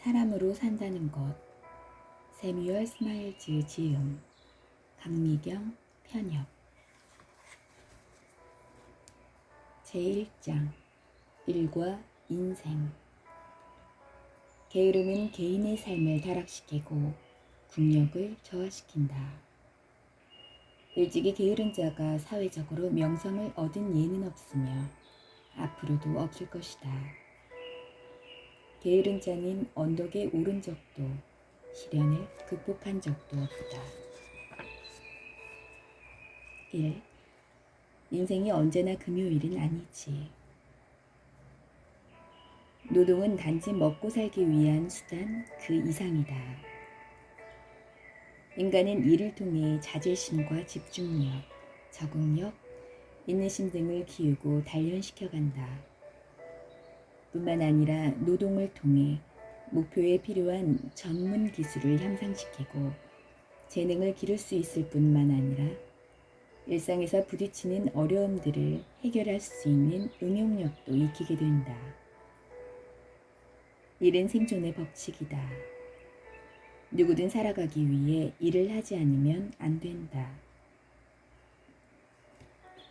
사람으로 산다는 것. 세뮤얼 스마일즈 지음. 강미경 편협. 제1장. 일과 인생. 게으름은 개인의 삶을 타락시키고 국력을 저하시킨다. 일찍이 게으른 자가 사회적으로 명성을 얻은 예는 없으며 앞으로도 없을 것이다. 게으른 자는 언덕에 오른 적도 시련을 극복한 적도 없다. 1. 인생이 언제나 금요일은 아니지. 노동은 단지 먹고 살기 위한 수단 그 이상이다. 인간은 일을 통해 자제심과 집중력, 적응력, 인내심 등을 키우고 단련시켜간다. 뿐만 아니라 노동을 통해 목표에 필요한 전문 기술을 향상시키고 재능을 기를 수 있을 뿐만 아니라 일상에서 부딪히는 어려움들을 해결할 수 있는 응용력도 익히게 된다. 일은 생존의 법칙이다. 누구든 살아가기 위해 일을 하지 않으면 안 된다.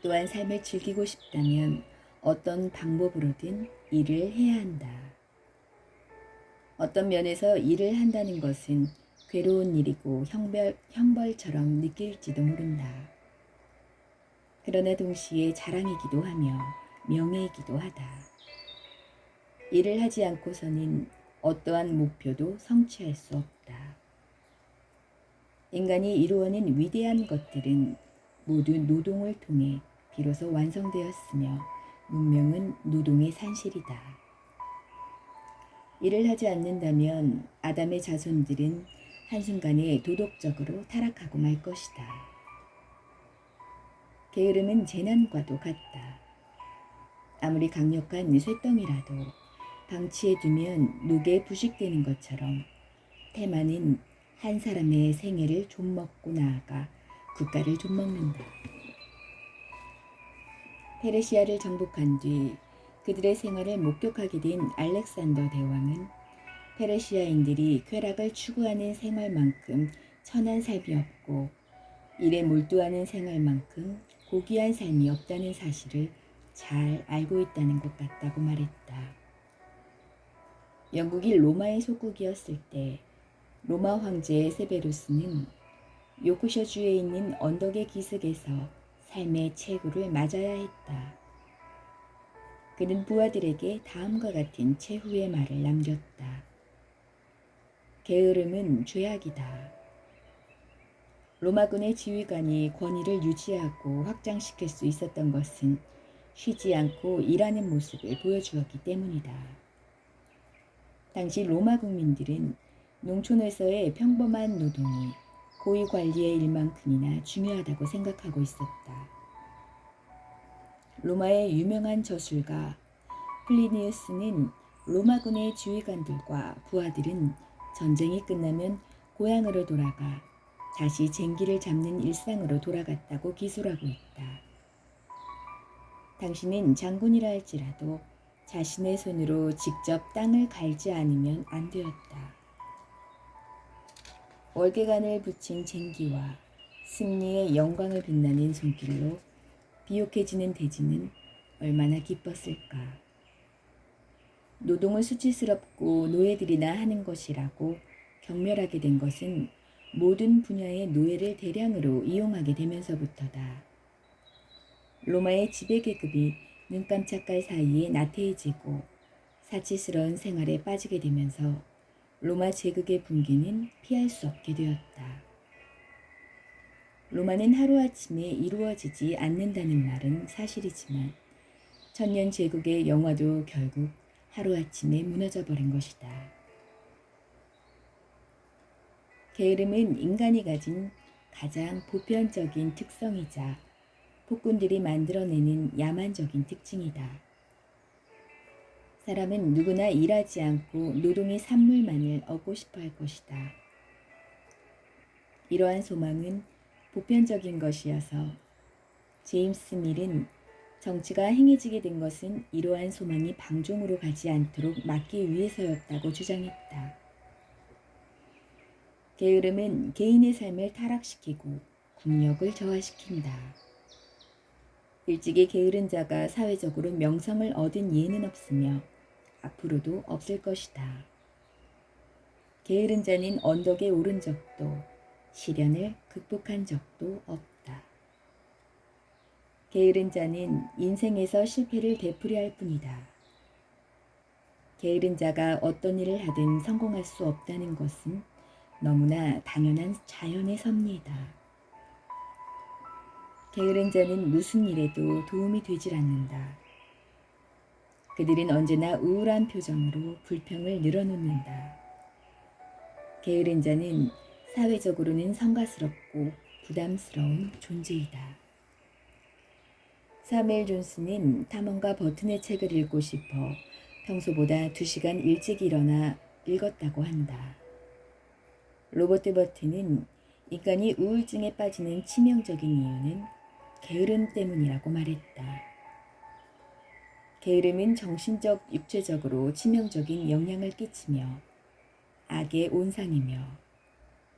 또한 삶을 즐기고 싶다면 어떤 방법으로든 일을 해야 한다. 어떤 면에서 일을 한다는 것은 괴로운 일이고 형벌처럼 느낄지도 모른다. 그러나 동시에 자랑이기도 하며 명예이기도 하다. 일을 하지 않고서는 어떠한 목표도 성취할 수 없다. 인간이 이루어낸 위대한 것들은 모두 노동을 통해 비로소 완성되었으며 문명은 노동의 산실이다. 일을 하지 않는다면 아담의 자손들은 한순간에 도덕적으로 타락하고 말 것이다. 게으름은 재난과도 같다. 아무리 강력한 쇳덩이라도 방치해두면 녹에 부식되는 것처럼 태만은 한 사람의 생애를 좀먹고 나아가 국가를 좀먹는다. 페르시아를 정복한 뒤 그들의 생활을 목격하게 된 알렉산더 대왕은 페르시아인들이 쾌락을 추구하는 생활만큼 천한 삶이 없고 일에 몰두하는 생활만큼 고귀한 삶이 없다는 사실을 잘 알고 있다는 것 같다고 말했다. 영국이 로마의 속국이었을 때 로마 황제 세베루스는 요크셔주에 있는 언덕의 기슭에서 삶의 최후를 맞아야 했다. 그는 부하들에게 다음과 같은 최후의 말을 남겼다. 게으름은 죄악이다. 로마군의 지휘관이 권위를 유지하고 확장시킬 수 있었던 것은 쉬지 않고 일하는 모습을 보여주었기 때문이다. 당시 로마 국민들은 농촌에서의 평범한 노동이 고위 관리의 일만큼이나 중요하다고 생각하고 있었다. 로마의 유명한 저술가 플리니우스는 로마군의 지휘관들과 부하들은 전쟁이 끝나면 고향으로 돌아가 다시 쟁기를 잡는 일상으로 돌아갔다고 기술하고 있다. 당신은 장군이라 할지라도 자신의 손으로 직접 땅을 갈지 않으면 안 되었다. 월계관을 붙인 쟁기와 승리의 영광을 빛나는 손길로 비옥해지는 대지는 얼마나 기뻤을까. 노동을 수치스럽고 노예들이나 하는 것이라고 경멸하게 된 것은 모든 분야의 노예를 대량으로 이용하게 되면서부터다. 로마의 지배계급이 눈 깜짝할 사이에 나태해지고 사치스러운 생활에 빠지게 되면서 로마 제국의 붕괴는 피할 수 없게 되었다. 로마는 하루아침에 이루어지지 않는다는 말은 사실이지만 천년 제국의 영화도 결국 하루아침에 무너져버린 것이다. 게으름은 인간이 가진 가장 보편적인 특성이자 폭군들이 만들어내는 야만적인 특징이다. 사람은 누구나 일하지 않고 노동의 산물만을 얻고 싶어 할 것이다. 이러한 소망은 보편적인 것이어서 제임스 밀은 정치가 행해지게 된 것은 이러한 소망이 방종으로 가지 않도록 막기 위해서였다고 주장했다. 게으름은 개인의 삶을 타락시키고 국력을 저하시킨다. 일찍이 게으른 자가 사회적으로 명성을 얻은 예는 없으며 앞으로도 없을 것이다. 게으른 자는 언덕에 오른 적도 시련을 극복한 적도 없다. 게으른 자는 인생에서 실패를 되풀이할 뿐이다. 게으른 자가 어떤 일을 하든 성공할 수 없다는 것은 너무나 당연한 자연의 섭리이다. 게으른 자는 무슨 일에도 도움이 되질 않는다. 그들은 언제나 우울한 표정으로 불평을 늘어놓는다. 게으른 자는 사회적으로는 성가스럽고 부담스러운 존재이다. 사무엘 존스는 탐험가 버튼의 책을 읽고 싶어 평소보다 2시간 일찍 일어나 읽었다고 한다. 로버트 버튼은 인간이 우울증에 빠지는 치명적인 이유는 게으름 때문이라고 말했다. 게으름은 정신적, 육체적으로 치명적인 영향을 끼치며 악의 온상이며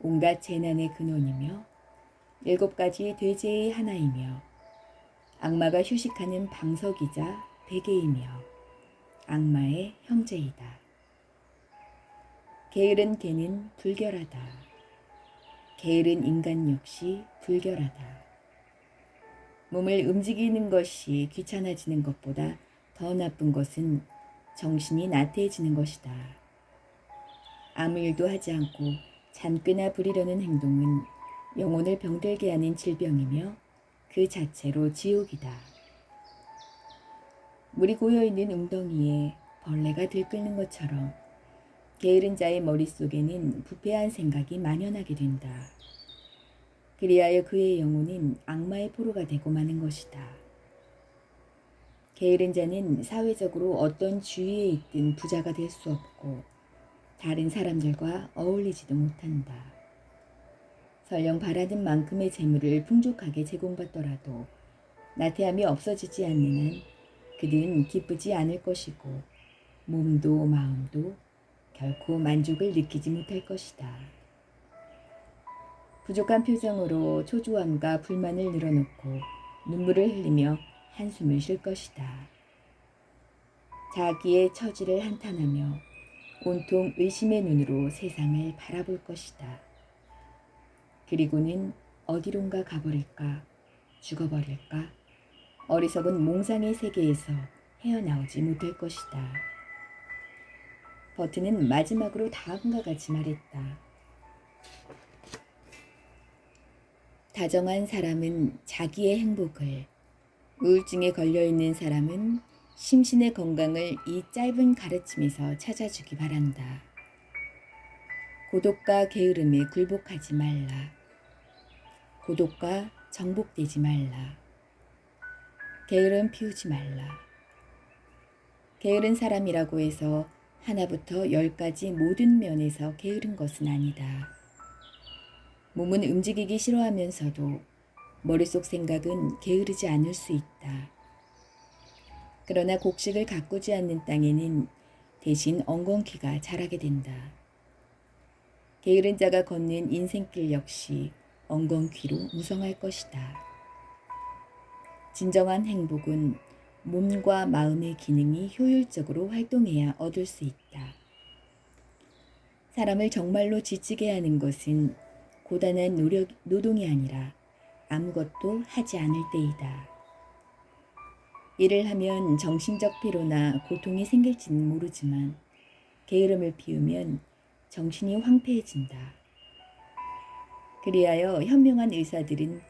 온갖 재난의 근원이며 7가지 대죄의 하나이며 악마가 휴식하는 방석이자 베개이며 악마의 형제이다. 게으른 개는 불결하다. 게으른 인간 역시 불결하다. 몸을 움직이는 것이 귀찮아지는 것보다 더 나쁜 것은 정신이 나태해지는 것이다. 아무 일도 하지 않고 잠끄나 부리려는 행동은 영혼을 병들게 하는 질병이며 그 자체로 지옥이다. 물이 고여있는 웅덩이에 벌레가 들끓는 것처럼 게으른 자의 머릿속에는 부패한 생각이 만연하게 된다. 그리하여 그의 영혼은 악마의 포로가 되고 마는 것이다. 게으른 자는 사회적으로 어떤 주위에 있든 부자가 될 수 없고 다른 사람들과 어울리지도 못한다. 설령 바라는 만큼의 재물을 풍족하게 제공받더라도 나태함이 없어지지 않는 한 그들은 기쁘지 않을 것이고 몸도 마음도 결코 만족을 느끼지 못할 것이다. 부족한 표정으로 초조함과 불만을 늘어놓고 눈물을 흘리며 한숨을 쉴 것이다. 자기의 처지를 한탄하며 온통 의심의 눈으로 세상을 바라볼 것이다. 그리고는 어디론가 가버릴까, 죽어버릴까, 어리석은 몽상의 세계에서 헤어나오지 못할 것이다. 버튼은 마지막으로 다음과 같이 말했다. 다정한 사람은 자기의 행복을, 우울증에 걸려있는 사람은 심신의 건강을 이 짧은 가르침에서 찾아주기 바란다. 고독과 게으름에 굴복하지 말라. 고독과 정복되지 말라. 게으름 피우지 말라. 게으른 사람이라고 해서 하나부터 10까지 모든 면에서 게으른 것은 아니다. 몸은 움직이기 싫어하면서도 머릿속 생각은 게으르지 않을 수 있다. 그러나 곡식을 가꾸지 않는 땅에는 대신 엉겅퀴가 자라게 된다. 게으른 자가 걷는 인생길 역시 엉겅퀴로 무성할 것이다. 진정한 행복은 몸과 마음의 기능이 효율적으로 활동해야 얻을 수 있다. 사람을 정말로 지치게 하는 것은 고단한 노동이 아니라 아무것도 하지 않을 때이다. 일을 하면 정신적 피로나 고통이 생길지는 모르지만 게으름을 피우면 정신이 황폐해진다. 그리하여 현명한 의사들은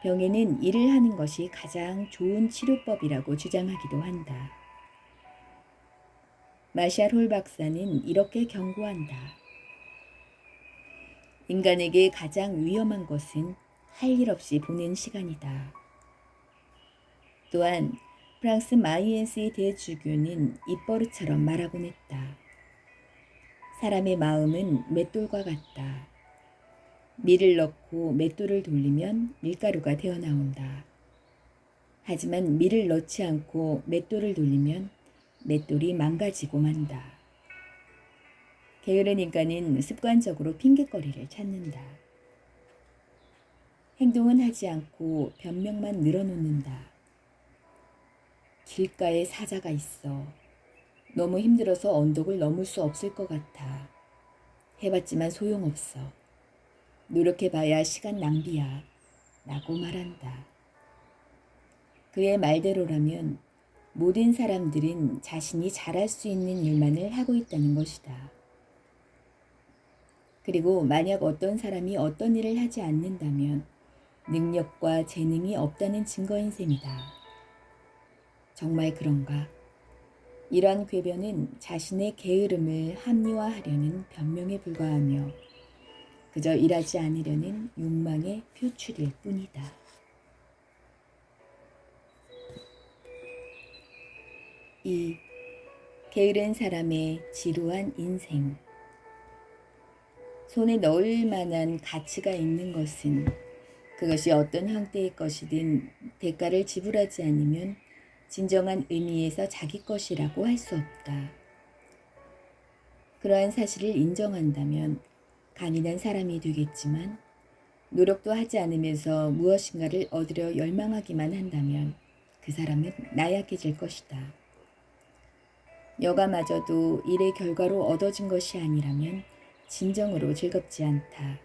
병에는 일을 하는 것이 가장 좋은 치료법이라고 주장하기도 한다. 마샬 홀 박사는 이렇게 경고한다. 인간에게 가장 위험한 것은 할 일 없이 보낸 시간이다. 또한 프랑스 마이엔스의 대주교는 입버릇처럼 말하곤 했다. 사람의 마음은 맷돌과 같다. 밀을 넣고 맷돌을 돌리면 밀가루가 되어 나온다. 하지만 밀을 넣지 않고 맷돌을 돌리면 맷돌이 망가지고 만다. 게으른 인간은 습관적으로 핑곗거리를 찾는다. 행동은 하지 않고 변명만 늘어놓는다. 길가에 사자가 있어. 너무 힘들어서 언덕을 넘을 수 없을 것 같아. 해봤지만 소용없어. 노력해봐야 시간 낭비야. 라고 말한다. 그의 말대로라면 모든 사람들은 자신이 잘할 수 있는 일만을 하고 있다는 것이다. 그리고 만약 어떤 사람이 어떤 일을 하지 않는다면 능력과 재능이 없다는 증거인 셈이다. 정말 그런가? 이러한 궤변은 자신의 게으름을 합리화하려는 변명에 불과하며 그저 일하지 않으려는 욕망의 표출일 뿐이다. 2. 게으른 사람의 지루한 인생. 손에 넣을 만한 가치가 있는 것은 그것이 어떤 형태의 것이든 대가를 지불하지 않으면 진정한 의미에서 자기 것이라고 할 수 없다. 그러한 사실을 인정한다면 강인한 사람이 되겠지만 노력도 하지 않으면서 무엇인가를 얻으려 열망하기만 한다면 그 사람은 나약해질 것이다. 여가마저도 일의 결과로 얻어진 것이 아니라면 진정으로 즐겁지 않다.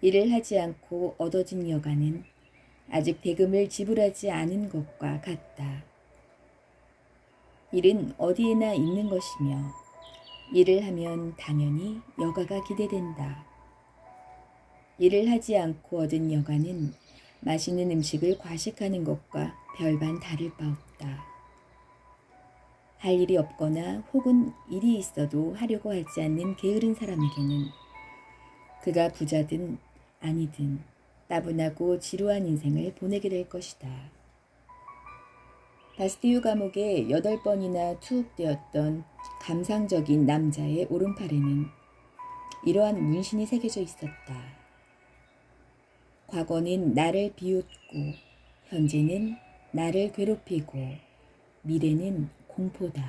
일을 하지 않고 얻어진 여가는 아직 대금을 지불하지 않은 것과 같다. 일은 어디에나 있는 것이며 일을 하면 당연히 여가가 기대된다. 일을 하지 않고 얻은 여가는 맛있는 음식을 과식하는 것과 별반 다를 바 없다. 할 일이 없거나 혹은 일이 있어도 하려고 하지 않는 게으른 사람에게는 그가 부자든 아니든 따분하고 지루한 인생을 보내게 될 것이다. 바스티유 감옥에 8번이나 투옥되었던 감상적인 남자의 오른팔에는 이러한 문신이 새겨져 있었다. 과거는 나를 비웃고 현재는 나를 괴롭히고 미래는 공포다.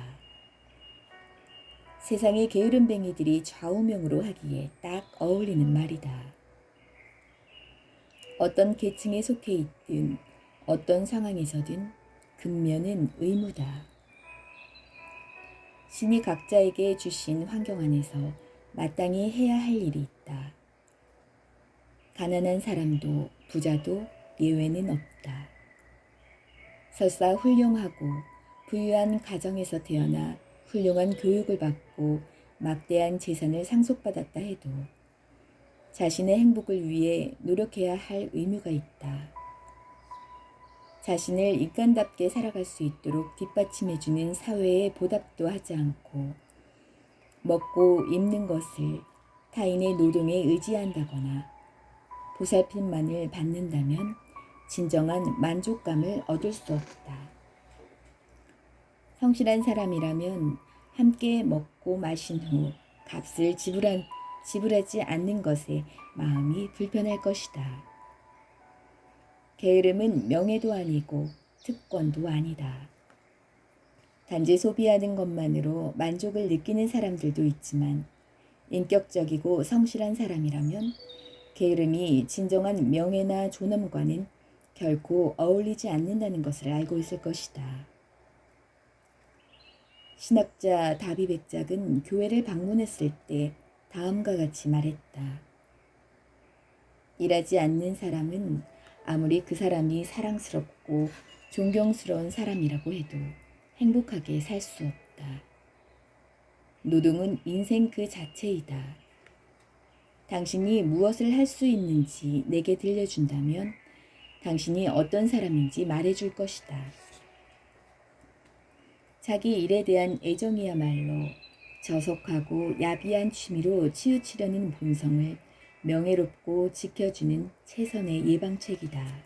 세상의 게으름뱅이들이 좌우명으로 하기에 딱 어울리는 말이다. 어떤 계층에 속해 있든 어떤 상황에서든 근면은 의무다. 신이 각자에게 주신 환경 안에서 마땅히 해야 할 일이 있다. 가난한 사람도 부자도 예외는 없다. 설사 훌륭하고 부유한 가정에서 태어나 훌륭한 교육을 받고 막대한 재산을 상속받았다 해도 자신의 행복을 위해 노력해야 할 의무가 있다. 자신을 인간답게 살아갈 수 있도록 뒷받침해주는 사회의 보답도 하지 않고 먹고 입는 것을 타인의 노동에 의지한다거나 보살핌만을 받는다면 진정한 만족감을 얻을 수 없다. 성실한 사람이라면 함께 먹고 마신 후 값을 지불하지 않는 것에 마음이 불편할 것이다. 게으름은 명예도 아니고 특권도 아니다. 단지 소비하는 것만으로 만족을 느끼는 사람들도 있지만 인격적이고 성실한 사람이라면 게으름이 진정한 명예나 존엄과는 결코 어울리지 않는다는 것을 알고 있을 것이다. 신학자 다비 백작은 교회를 방문했을 때 다음과 같이 말했다. 일하지 않는 사람은 아무리 그 사람이 사랑스럽고 존경스러운 사람이라고 해도 행복하게 살 수 없다. 노동은 인생 그 자체이다. 당신이 무엇을 할 수 있는지 내게 들려준다면 당신이 어떤 사람인지 말해줄 것이다. 자기 일에 대한 애정이야말로 저속하고 야비한 취미로 치우치려는 본성을 명예롭고 지켜주는 최선의 예방책이다.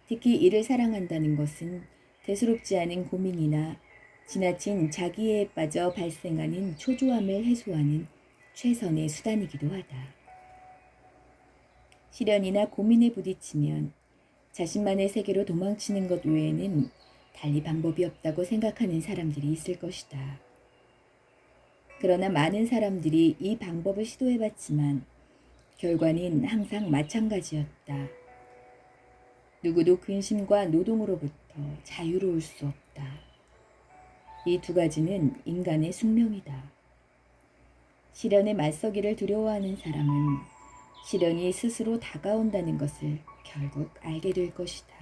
특히 일을 사랑한다는 것은 대수롭지 않은 고민이나 지나친 자기애에 빠져 발생하는 초조함을 해소하는 최선의 수단이기도 하다. 시련이나 고민에 부딪히면 자신만의 세계로 도망치는 것 외에는 달리 방법이 없다고 생각하는 사람들이 있을 것이다. 그러나 많은 사람들이 이 방법을 시도해봤지만 결과는 항상 마찬가지였다. 누구도 근심과 노동으로부터 자유로울 수 없다. 이 두 가지는 인간의 숙명이다. 시련의 맞서기를 두려워하는 사람은 시련이 스스로 다가온다는 것을 결국 알게 될 것이다.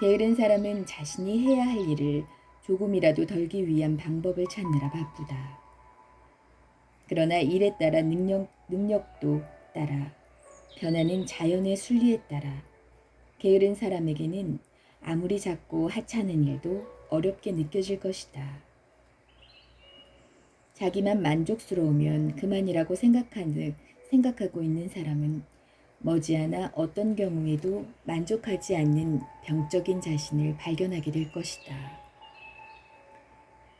게으른 사람은 자신이 해야 할 일을 조금이라도 덜기 위한 방법을 찾느라 바쁘다. 그러나 일에 따라 능력도 따라 변하는 자연의 순리에 따라 게으른 사람에게는 아무리 작고 하찮은 일도 어렵게 느껴질 것이다. 자기만 만족스러우면 그만이라고 생각하고 있는 사람은 머지않아 어떤 경우에도 만족하지 않는 병적인 자신을 발견하게 될 것이다.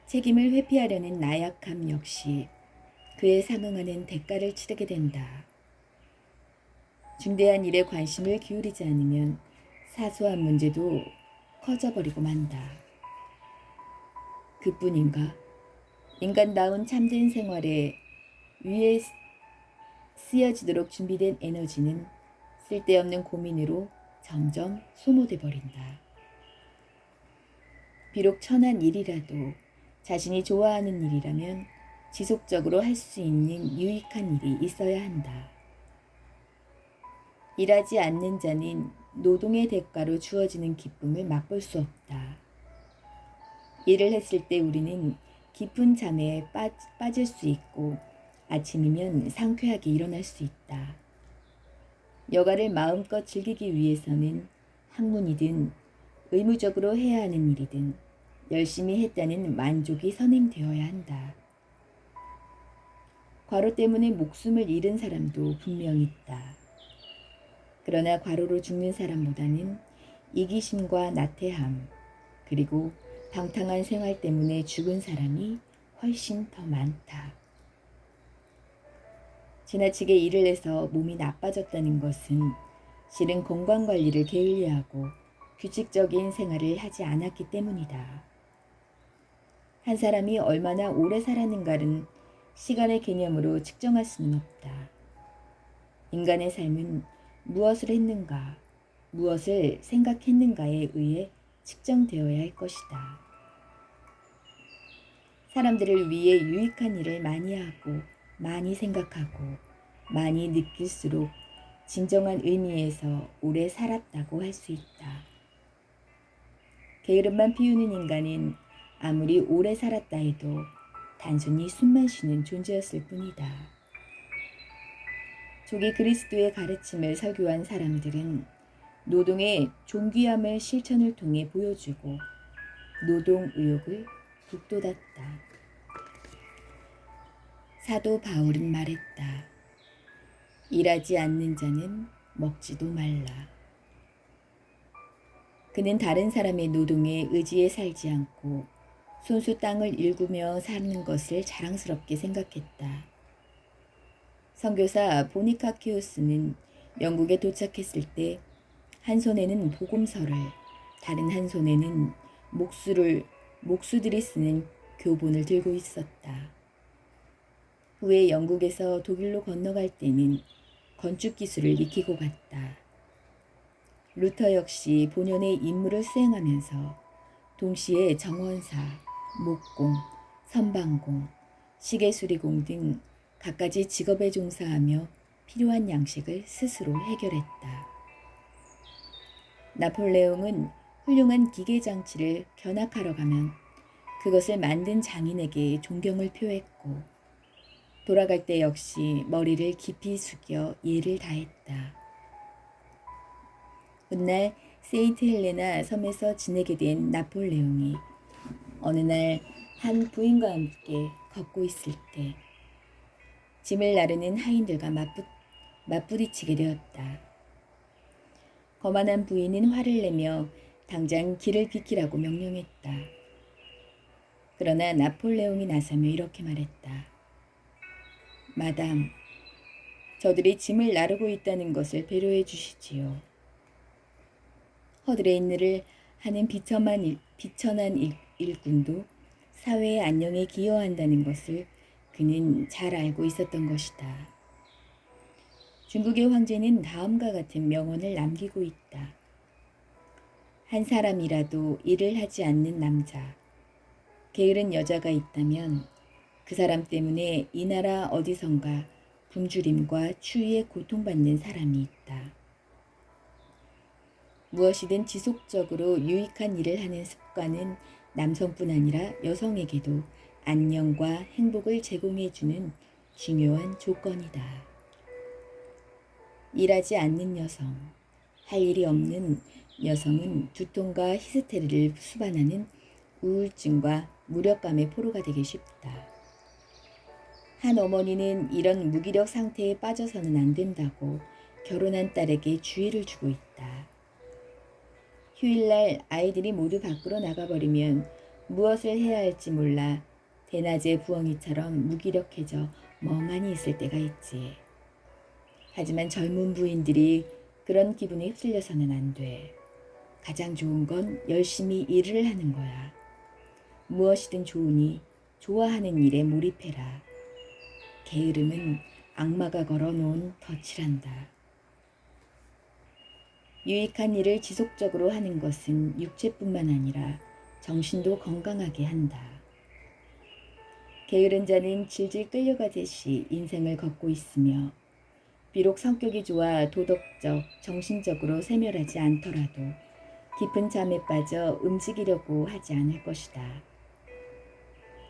책임을 회피하려는 나약함 역시 그에 상응하는 대가를 치르게 된다. 중대한 일에 관심을 기울이지 않으면 사소한 문제도 커져버리고 만다. 그뿐인가? 인간다운 참된 생활에 위에 쓰여지도록 준비된 에너지는 쓸데없는 고민으로 점점 소모돼 버린다. 비록 천한 일이라도 자신이 좋아하는 일이라면 지속적으로 할 수 있는 유익한 일이 있어야 한다. 일하지 않는 자는 노동의 대가로 주어지는 기쁨을 맛볼 수 없다. 일을 했을 때 우리는 깊은 잠에 빠질 수 있고 아침이면 상쾌하게 일어날 수 있다. 여가를 마음껏 즐기기 위해서는 학문이든 의무적으로 해야 하는 일이든 열심히 했다는 만족이 선행되어야 한다. 과로 때문에 목숨을 잃은 사람도 분명 있다. 그러나 과로로 죽는 사람보다는 이기심과 나태함, 그리고 방탕한 생활 때문에 죽은 사람이 훨씬 더 많다. 지나치게 일을 해서 몸이 나빠졌다는 것은 실은 건강관리를 게을리하고 규칙적인 생활을 하지 않았기 때문이다. 한 사람이 얼마나 오래 살았는가는 시간의 개념으로 측정할 수는 없다. 인간의 삶은 무엇을 했는가, 무엇을 생각했는가에 의해 측정되어야 할 것이다. 사람들을 위해 유익한 일을 많이 하고 많이 생각하고 많이 느낄수록 진정한 의미에서 오래 살았다고 할 수 있다. 게으름만 피우는 인간은 아무리 오래 살았다 해도 단순히 숨만 쉬는 존재였을 뿐이다. 조기 그리스도의 가르침을 설교한 사람들은 노동의 존귀함을 실천을 통해 보여주고 노동 의욕을 북돋았다. 사도 바울은 말했다. 일하지 않는 자는 먹지도 말라. 그는 다른 사람의 노동에 의지해 살지 않고 손수 땅을 일구며 사는 것을 자랑스럽게 생각했다. 선교사 보니카키오스는 영국에 도착했을 때 한 손에는 복음서를, 다른 한 손에는 목수들이 쓰는 교본을 들고 있었다. 후에 영국에서 독일로 건너갈 때는 건축 기술을 익히고 갔다. 루터 역시 본연의 임무를 수행하면서 동시에 정원사, 목공, 선방공, 시계수리공 등 갖가지 직업에 종사하며 필요한 양식을 스스로 해결했다. 나폴레옹은 훌륭한 기계장치를 견학하러 가면 그것을 만든 장인에게 존경을 표했고 돌아갈 때 역시 머리를 깊이 숙여 예를 다했다. 훗날 세인트 헬레나 섬에서 지내게 된 나폴레옹이 어느 날 한 부인과 함께 걷고 있을 때 짐을 나르는 하인들과 맞부딪히게 되었다. 거만한 부인은 화를 내며 당장 길을 비키라고 명령했다. 그러나 나폴레옹이 나서며 이렇게 말했다. 마담, 저들이 짐을 나르고 있다는 것을 배려해 주시지요. 허들의 인내를 하는 비천한 일꾼도 사회의 안녕에 기여한다는 것을 그는 잘 알고 있었던 것이다. 중국의 황제는 다음과 같은 명언을 남기고 있다. 한 사람이라도 일을 하지 않는 남자, 게으른 여자가 있다면 그 사람 때문에 이 나라 어디선가 굶주림과 추위에 고통받는 사람이 있다. 무엇이든 지속적으로 유익한 일을 하는 습관은 남성뿐 아니라 여성에게도 안녕과 행복을 제공해주는 중요한 조건이다. 일하지 않는 여성, 할 일이 없는 여성은 두통과 히스테리를 수반하는 우울증과 무력감의 포로가 되기 쉽다. 한 어머니는 이런 무기력 상태에 빠져서는 안 된다고 결혼한 딸에게 주의를 주고 있다. 휴일날 아이들이 모두 밖으로 나가버리면 무엇을 해야 할지 몰라 대낮의 부엉이처럼 무기력해져 멍하니 있을 때가 있지. 하지만 젊은 부인들이 그런 기분에 휩쓸려서는 안 돼. 가장 좋은 건 열심히 일을 하는 거야. 무엇이든 좋으니 좋아하는 일에 몰입해라. 게으름은 악마가 걸어놓은 덫이란다. 유익한 일을 지속적으로 하는 것은 육체뿐만 아니라 정신도 건강하게 한다. 게으른 자는 질질 끌려가듯이 인생을 걷고 있으며 비록 성격이 좋아 도덕적, 정신적으로 세멸하지 않더라도 깊은 잠에 빠져 움직이려고 하지 않을 것이다.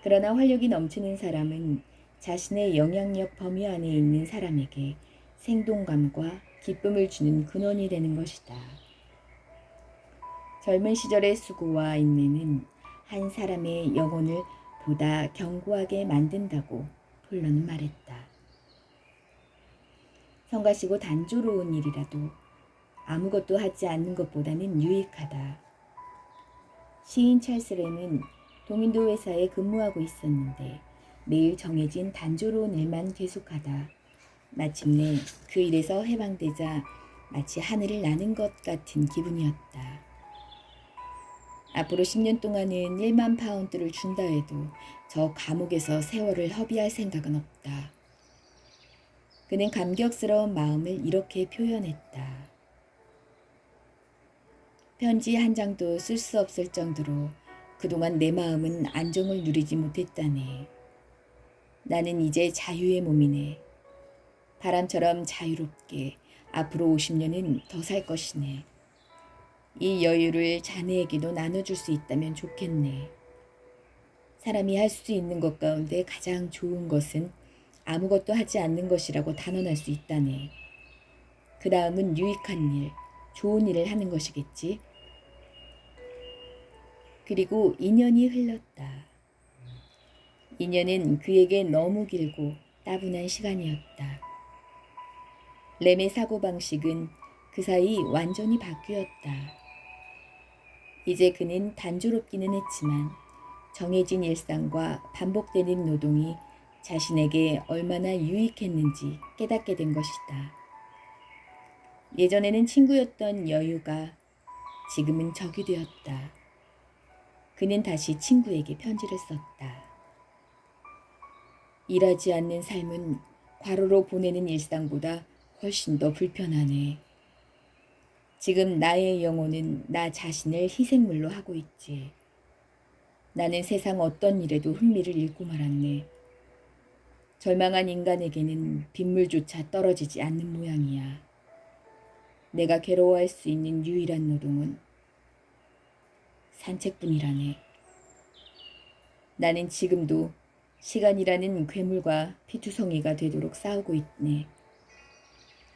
그러나 활력이 넘치는 사람은 자신의 영향력 범위 안에 있는 사람에게 생동감과 기쁨을 주는 근원이 되는 것이다. 젊은 시절의 수고와 인내는 한 사람의 영혼을 보다 견고하게 만든다고 폴런은 말했다. 성가시고 단조로운 일이라도 아무것도 하지 않는 것보다는 유익하다. 시인 찰스 램은 동인도 회사에 근무하고 있었는데 매일 정해진 단조로운 일만 계속하다 마침내 그 일에서 해방되자 마치 하늘을 나는 것 같은 기분이었다. 앞으로 10년 동안은 1만 파운드를 준다 해도 저 감옥에서 세월을 허비할 생각은 없다. 그는 감격스러운 마음을 이렇게 표현했다. 편지 한 장도 쓸 수 없을 정도로 그동안 내 마음은 안정을 누리지 못했다네. 나는 이제 자유의 몸이네. 바람처럼 자유롭게 앞으로 50년은 더 살 것이네. 이 여유를 자네에게도 나눠줄 수 있다면 좋겠네. 사람이 할 수 있는 것 가운데 가장 좋은 것은 아무것도 하지 않는 것이라고 단언할 수 있다네. 그 다음은 유익한 일, 좋은 일을 하는 것이겠지. 그리고 2년이 흘렀다. 2년은 그에게 너무 길고 따분한 시간이었다. 램의 사고방식은 그 사이 완전히 바뀌었다. 이제 그는 단조롭기는 했지만 정해진 일상과 반복되는 노동이 자신에게 얼마나 유익했는지 깨닫게 된 것이다. 예전에는 친구였던 여유가 지금은 적이 되었다. 그는 다시 친구에게 편지를 썼다. 일하지 않는 삶은 과로로 보내는 일상보다 훨씬 더 불편하네. 지금 나의 영혼은 나 자신을 희생물로 하고 있지. 나는 세상 어떤 일에도 흥미를 잃고 말았네. 절망한 인간에게는 빗물조차 떨어지지 않는 모양이야. 내가 괴로워할 수 있는 유일한 노동은 산책뿐이라네. 나는 지금도 시간이라는 괴물과 피투성이가 되도록 싸우고 있네.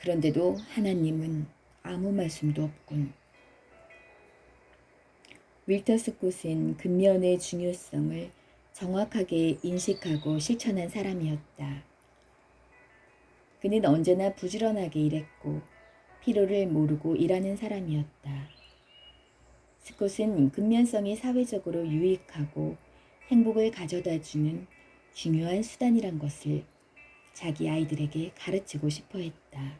그런데도 하나님은 아무 말씀도 없군. 윌터 스콧은 근면의 중요성을 정확하게 인식하고 실천한 사람이었다. 그는 언제나 부지런하게 일했고 피로를 모르고 일하는 사람이었다. 스콧은 근면성이 사회적으로 유익하고 행복을 가져다주는 중요한 수단이란 것을 자기 아이들에게 가르치고 싶어 했다.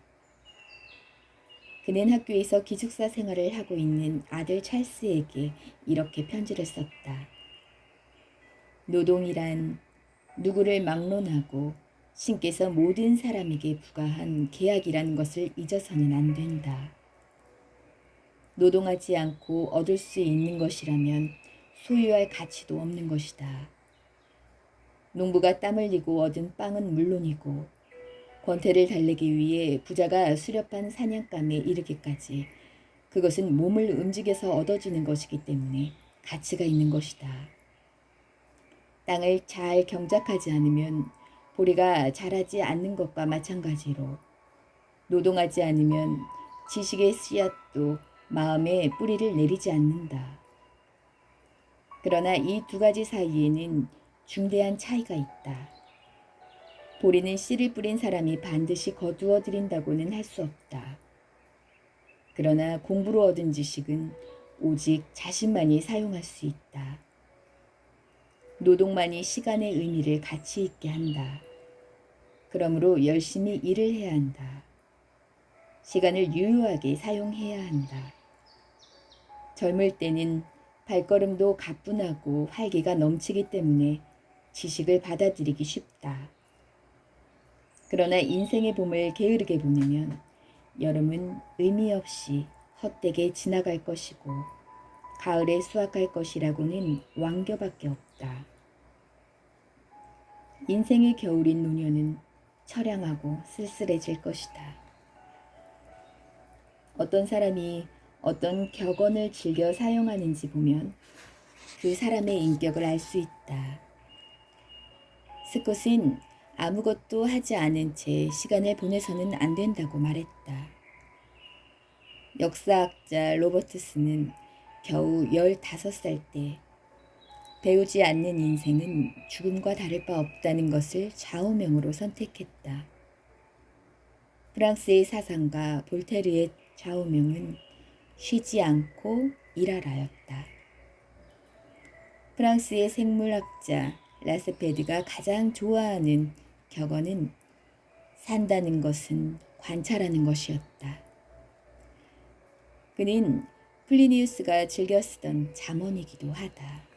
그는 학교에서 기숙사 생활을 하고 있는 아들 찰스에게 이렇게 편지를 썼다. 노동이란 누구를 막론하고 신께서 모든 사람에게 부과한 계약이라는 것을 잊어서는 안 된다. 노동하지 않고 얻을 수 있는 것이라면 소유할 가치도 없는 것이다. 농부가 땀 흘리고 얻은 빵은 물론이고 권태를 달래기 위해 부자가 수렵한 사냥감에 이르기까지 그것은 몸을 움직여서 얻어지는 것이기 때문에 가치가 있는 것이다. 땅을 잘 경작하지 않으면 보리가 자라지 않는 것과 마찬가지로 노동하지 않으면 지식의 씨앗도 마음에 뿌리를 내리지 않는다. 그러나 이 두 가지 사이에는 중대한 차이가 있다. 보리는 씨를 뿌린 사람이 반드시 거두어 들인다고는 할 수 없다. 그러나 공부로 얻은 지식은 오직 자신만이 사용할 수 있다. 노동만이 시간의 의미를 가치 있게 한다. 그러므로 열심히 일을 해야 한다. 시간을 유효하게 사용해야 한다. 젊을 때는 발걸음도 가뿐하고 활기가 넘치기 때문에 지식을 받아들이기 쉽다. 그러나 인생의 봄을 게으르게 보내면 여름은 의미 없이 헛되게 지나갈 것이고 가을에 수확할 것이라고는 왕겨밖에 없다. 인생의 겨울인 노년은 처량하고 쓸쓸해질 것이다. 어떤 사람이 어떤 격언을 즐겨 사용하는지 보면 그 사람의 인격을 알 수 있다. 스콧은 아무것도 하지 않은 채 시간을 보내서는 안 된다고 말했다. 역사학자 로버트스는 겨우 15살 때 배우지 않는 인생은 죽음과 다를 바 없다는 것을 좌우명으로 선택했다. 프랑스의 사상가 볼테르의 좌우명은 쉬지 않고 일하라였다. 프랑스의 생물학자 라스페드가 가장 좋아하는 격언은 산다는 것은 관찰하는 것이었다. 그는 플리니우스가 즐겨 쓰던 잠언이기도 하다.